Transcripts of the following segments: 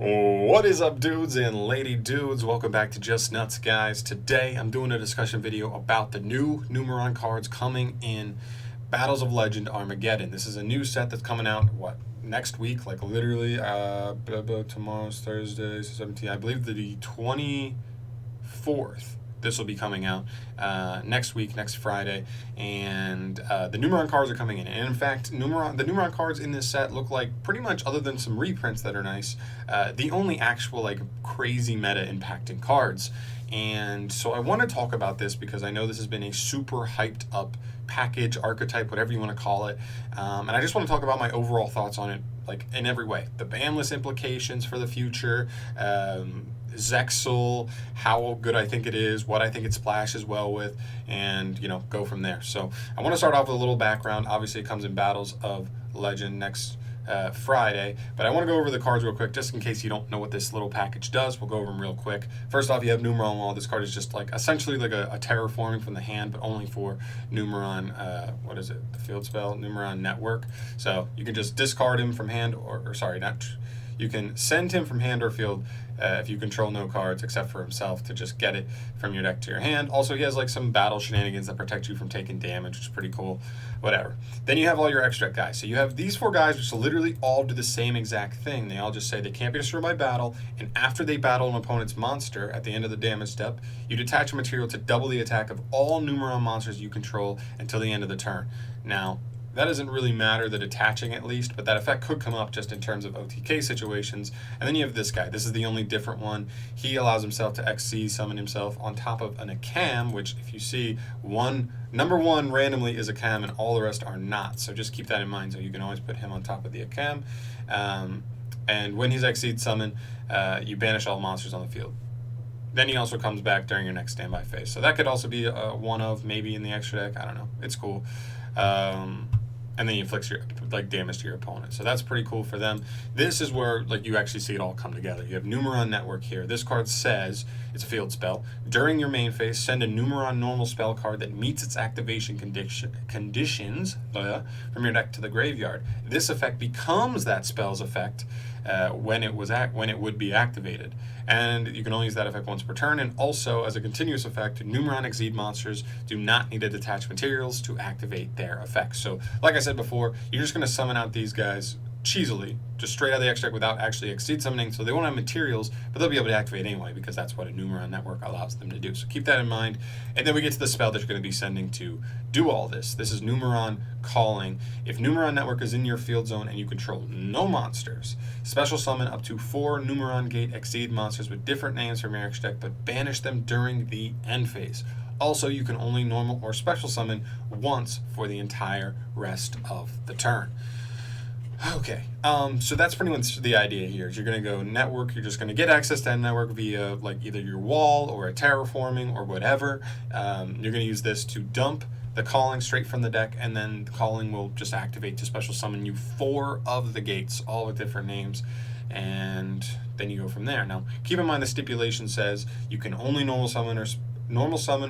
What is up, dudes and lady dudes? Welcome back to Just Nuts, guys. Today I'm doing a discussion video about the new Numeron cards coming in Battles of Legend Armageddon. This is a new set that's coming out, next week? Like literally, tomorrow's Thursday, 17th. I believe the 24th. This will be coming out next week, next Friday, and the Numeron cards are coming in. And in fact, the Numeron cards in this set look like, pretty much, other than some reprints that are nice, the only actual like crazy meta impacting cards. And so I want to talk about this because I know this has been a super hyped up package, archetype, whatever you want to call it, and I just want to talk about my overall thoughts on it, like in every way. The banless implications for the future. Zexal, how good I think it is, what I think it splashes well with, and go from there. So I want to start off with a little background. Obviously, it comes in Battles of Legend next Friday, but I want to go over the cards real quick, just in case you don't know what this little package does. We'll go over them real quick. First off, you have Numeron Wall. This card is just like essentially like a terraforming from the hand, but only for Numeron. What is it? The field spell, Numeron Network. So you can just discard him from hand, or sorry, not. You can send him from hand or field if you control no cards except for himself to just get it from your deck to your hand. Also, he has like some battle shenanigans that protect you from taking damage, which is pretty cool. Whatever. Then you have all your extra guys. So you have these four guys, which literally all do the same exact thing. They all just say they can't be destroyed by battle, and after they battle an opponent's monster at the end of the damage step, you detach a material to double the attack of all Numeron monsters you control until the end of the turn. Now, that doesn't really matter, the detaching at least, but that effect could come up just in terms of OTK situations. And then you have this guy. This is the only different one. He allows himself to XC summon himself on top of an Akam, which if you see, number one randomly is Akam and all the rest are not. So just keep that in mind. So you can always put him on top of the Akam. And when he's XC'd summon, you banish all monsters on the field. Then he also comes back during your next standby phase. So that could also be one of maybe in the extra deck. I don't know. It's cool. And then you inflict your damage to your opponent. So that's pretty cool for them. This is where you actually see it all come together. You have Numeron Network here. This card says, it's a field spell. During your main phase, send a Numeron normal spell card that meets its activation conditions from your deck to the graveyard. This effect becomes that spell's effect when it would be activated. And you can only use that effect once per turn. And also, as a continuous effect, Numeron Exceed monsters do not need to detach materials to activate their effects. So, like I said before, you're just going to summon out these guys cheesily, just straight out of the extract without actually Exceed summoning. So they won't have materials, but they'll be able to activate anyway because that's what a Numeron Network allows them to do. So keep that in mind. And then we get to the spell that you're going to be sending to do all this. This is Numeron Calling. If Numeron Network is in your field zone and you control no monsters, special summon up to 4 Numeron Gate Exceed monsters with different names from your extra deck, but banish them during the end phase. Also, you can only normal or special summon once for the entire rest of the turn. Okay, so that's pretty much the idea here. Is you're going to go network. You're just going to get access to that network via either your wall or a terraforming or whatever. You're going to use this to dump the calling straight from the deck, and then the calling will just activate to special summon you 4 of the gates, all with different names, and then you go from there. Now, keep in mind the stipulation says you can only normal summon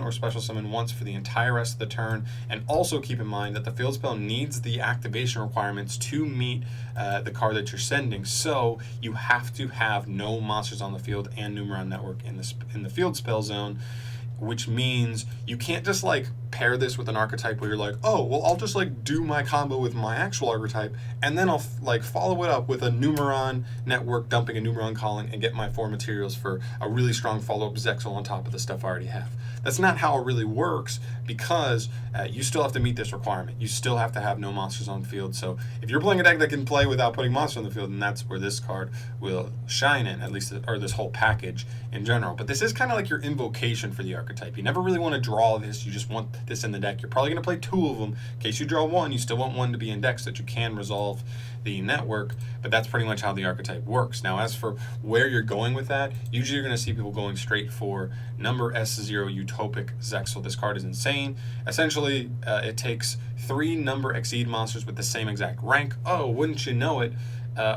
or special summon once for the entire rest of the turn, and also keep in mind that the field spell needs the activation requirements to meet the card that you're sending, so you have to have no monsters on the field and Numeron Network in the field spell zone, which means you can't just pair this with an archetype where you're oh, well, I'll just do my combo with my actual archetype, and then I'll follow it up with a Numeron Network dumping a Numeron Calling and get my 4 materials for a really strong follow-up Zexal on top of the stuff I already have. That's not how it really works, because you still have to meet this requirement. You still have to have no monsters on the field. So if you're playing a deck that can play without putting monsters on the field, then that's where this card will shine in, at least, or this whole package in general. But this is kind of like your invocation for the archetype. You never really want to draw this. You just want this in the deck. You're probably going to play 2 of them. In case you draw 1, you still want 1 to be in deck so that you can resolve the network, but that's pretty much how the archetype works. Now, as for where you're going with that, usually you're going to see people going straight for number S0 Utopic Zexal. This card is insane. Essentially, it takes 3 number Exceed monsters with the same exact rank. Oh, wouldn't you know it,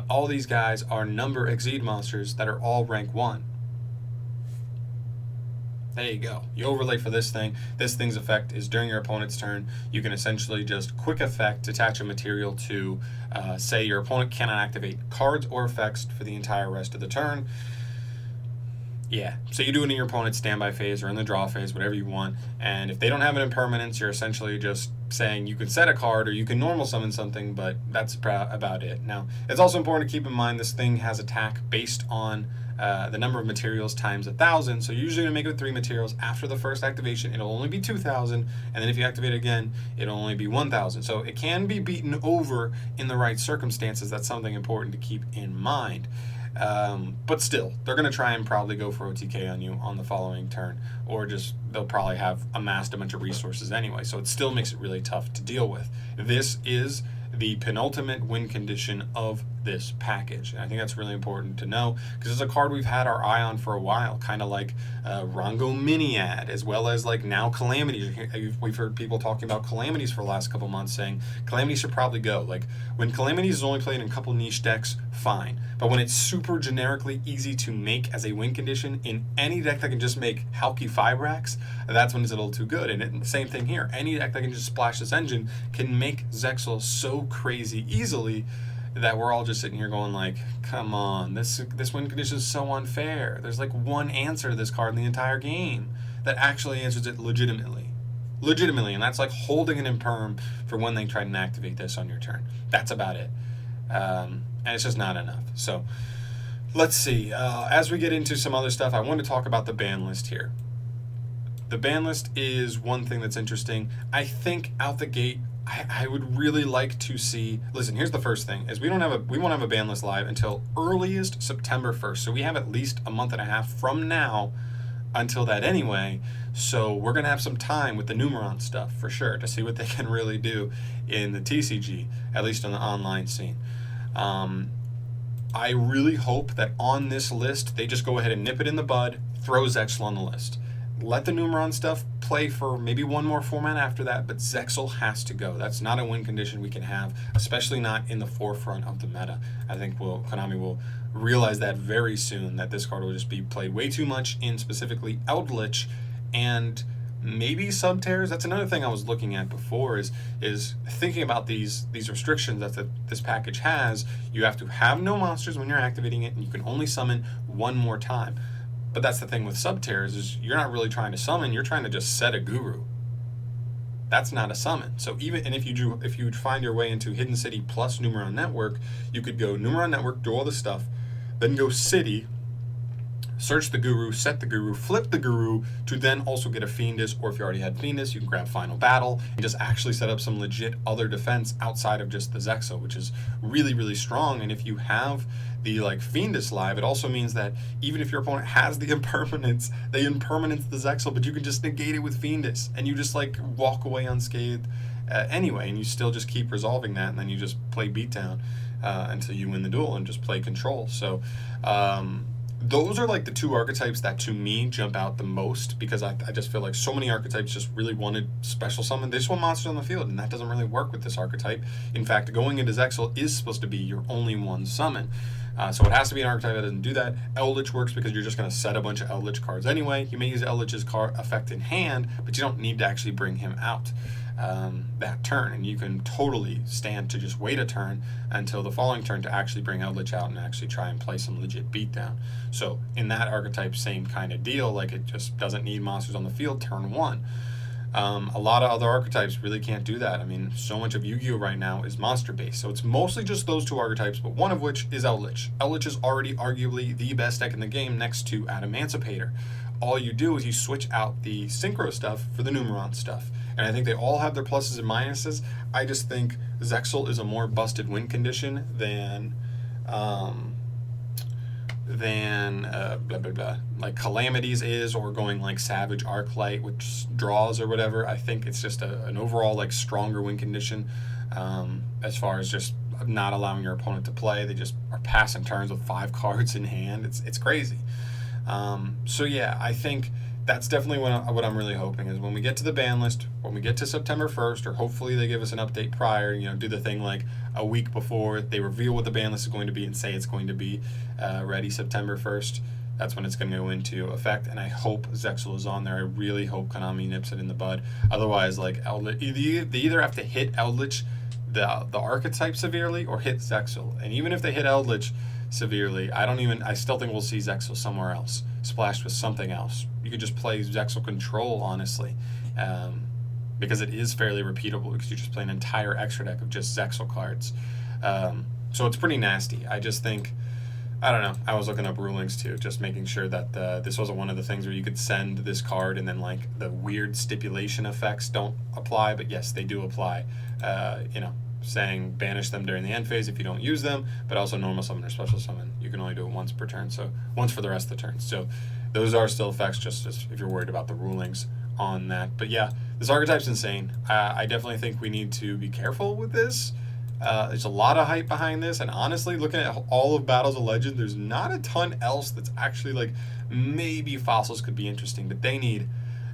all these guys are number Exceed monsters that are all rank 1. There you go. You overlay for this thing. This thing's effect is during your opponent's turn. You can essentially just quick effect attach a material to, say your opponent cannot activate cards or effects for the entire rest of the turn. Yeah, so you do it in your opponent's standby phase or in the draw phase, whatever you want. And if they don't have an impermanence, you're essentially just saying you can set a card or you can normal summon something, but that's about it. Now, it's also important to keep in mind this thing has attack based on the number of materials times 1,000. So you're usually going to make it with 3 materials. After the first activation, it'll only be 2,000. And then if you activate it again, it'll only be 1,000. So it can be beaten over in the right circumstances. That's something important to keep in mind. But still, they're going to try and probably go for OTK on you on the following turn, or just they'll probably have amassed a bunch of resources anyway, so it still makes it really tough to deal with. This is the penultimate win condition of this package, and I think that's really important to know because it's a card we've had our eye on for a while, kind of like Rongo Miniad, as well as like now Calamities. We've heard people talking about Calamities for the last couple months saying Calamities should probably go. Like when Calamities is only played in a couple niche decks, fine, but when it's super generically easy to make as a win condition in any deck that can just make Halki Fibrax, that's when it's a little too good. And same thing here, any deck that can just splash this engine can make Zexal so crazy easily that we're all just sitting here going like, come on, this win condition is so unfair. There's like one answer to this card in the entire game that actually answers it legitimately, and that's like holding an imperm for when they try and activate this on your turn. That's about it, and it's just not enough. So let's see, as we get into some other stuff, I want to talk about the ban list here. The ban list is one thing that's interesting. I think out the gate, I would really like to see. Listen, here's the first thing: is we won't have a ban list live until earliest September 1st. So we have at least a month and a half from now until that anyway. So we're gonna have some time with the NUMERON stuff for sure to see what they can really do in the TCG, at least on the online scene. I really hope that on this list they just go ahead and nip it in the bud, throw Zexal on the list. Let the NUMERON stuff play for maybe one more format after that, but Zexal has to go. That's not a win condition we can have, especially not in the forefront of the meta. I think Konami will realize that very soon, that this card will just be played way too much in specifically Eldritch and maybe Subtears. That's another thing I was looking at before, is thinking about these restrictions that this package has. You have to have no monsters when you're activating it, and you can only summon one more time. But that's the thing with Subtears, is you're not really trying to summon, you're trying to just set a guru. That's not a summon. So if you find your way into Hidden City plus NUMERON Network, you could go NUMERON Network, do all the stuff, then go City, search the guru, set the guru, flip the guru to then also get a Fiendus, or if you already had Fiendus, you can grab Final Battle and just actually set up some legit other defense outside of just the Zexal, which is really, really strong. And if you have the like Fiendus live, it also means that even if your opponent has the impermanence, they impermanence the Zexal, but you can just negate it with Fiendus and you just like walk away unscathed anyway, and you still just keep resolving that, and then you just play beatdown until you win the duel and just play control. So those are like the two archetypes that to me jump out the most, because I just feel like so many archetypes just really wanted special summon. They just want monsters on the field, and that doesn't really work with this archetype. In fact, going into Zexal is supposed to be your only one summon. So it has to be an archetype that doesn't do that. Eldritch works because you're just going to set a bunch of Eldritch cards anyway. You may use Eldritch's card effect in hand, but you don't need to actually bring him out that turn, and you can totally stand to just wait a turn until the following turn to actually bring Eldritch out and actually try and play some legit beatdown. So in that archetype, same kind of deal. Like, it just doesn't need monsters on the field turn one. A lot of other archetypes really can't do that. I mean, so much of Yu-Gi-Oh! Right now is monster-based, so it's mostly just those two archetypes, but one of which is Eldritch. Eldritch is already arguably the best deck in the game next to Adamantipator. All you do is you switch out the Synchro stuff for the NUMERON stuff, and I think they all have their pluses and minuses. I just think Zexal is a more busted win condition than blah blah blah, like Calamities is, or going like Savage Arclight, which draws or whatever. I think it's just an overall like stronger win condition, as far as just not allowing your opponent to play. They just are passing turns with 5 cards in hand. It's crazy. So yeah, I think that's definitely what I'm really hoping is when we get to the ban list, when we get to September 1st, or hopefully they give us an update prior, do the thing like a week before they reveal what the ban list is going to be and say it's going to be ready September 1st, that's when it's going to go into effect. And I hope Zexal is on there. I really hope Konami nips it in the bud. Otherwise, like Eldritch, they either have to hit Eldritch, the archetype severely, or hit Zexal. And even if they hit Eldritch severely, I still think we'll see Zexal somewhere else, splashed with something else. You could just play Zexal Control, honestly, because it is fairly repeatable, because you just play an entire extra deck of just Zexal cards. So it's pretty nasty. I just think, I don't know, I was looking up rulings too, just making sure that this wasn't one of the things where you could send this card and then like the weird stipulation effects don't apply, but yes, they do apply. Saying banish them during the end phase if you don't use them, but also normal summon or special summon. You can only do it once per turn, so once for the rest of the turns. So those are still effects, just if you're worried about the rulings on that. But yeah, this archetype's insane. I definitely think we need to be careful with this. There's a lot of hype behind this, and honestly, looking at all of Battles of Legend, there's not a ton else that's actually like, maybe fossils could be interesting, but they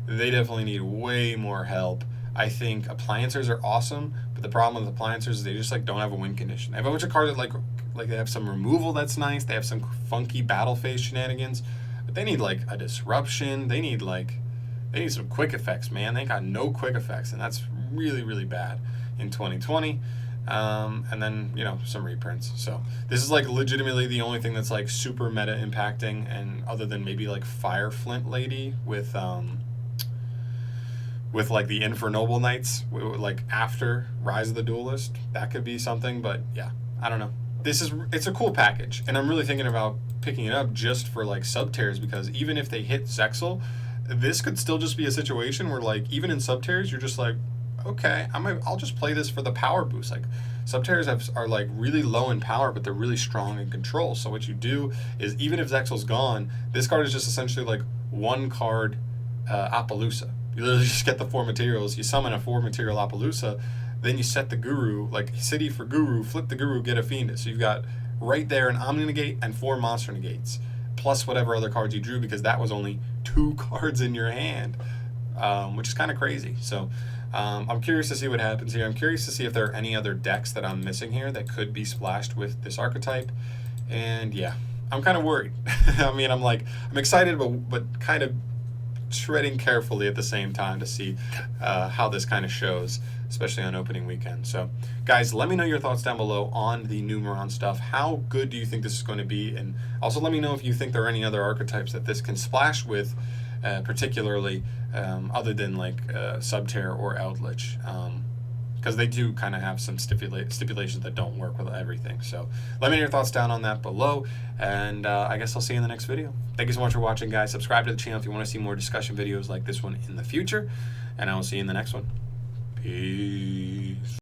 definitely need way more help. I think appliancers are awesome, but the problem with appliancers is they just like don't have a win condition. They have a bunch of cards that like they have some removal that's nice. They have some funky battle phase shenanigans, but they need like a disruption. They need some quick effects, man. They got no quick effects, and that's really, really bad in 2020. And then, some reprints. So this is like legitimately the only thing that's like super meta impacting, and other than maybe like Fire Flint Lady with like the Infernoble Knights, like after Rise of the Duelist, that could be something. But yeah, I don't know. It's a cool package, and I'm really thinking about picking it up just for like sub-tears, because even if they hit Zexal, this could still just be a situation where like even in sub-tears you're just like, okay, I'll just play this for the power boost. Like sub-tears are like really low in power, but they're really strong in control. So what you do is, even if Zexal's gone, this card is just essentially like one card Appaloosa. You literally just get the 4 materials, you summon a 4 material Appaloosa, then you set the Guru, like City for Guru, flip the Guru, get a Fiend. So you've got right there an Omni Negate and 4 Monster Negates, plus whatever other cards you drew, because that was only 2 cards in your hand, which is kind of crazy. So I'm curious to see what happens here. I'm curious to see if there are any other decks that I'm missing here that could be splashed with this archetype. And yeah, I'm kind of worried. I mean, I'm excited, but kind of treading carefully at the same time to see how this kind of shows, especially on opening weekend. So guys, let me know your thoughts down below on the Numeron stuff. How good do you think this is going to be? And also let me know if you think there are any other archetypes that this can splash with, particularly other than like Subterror or Eldritch, because they do kind of have some stipulations that don't work with everything. So let me know your thoughts down on that below, and I guess I'll see you in the next video. Thank you so much for watching, guys. Subscribe to the channel if you want to see more discussion videos like this one in the future, and I will see you in the next one. Peace.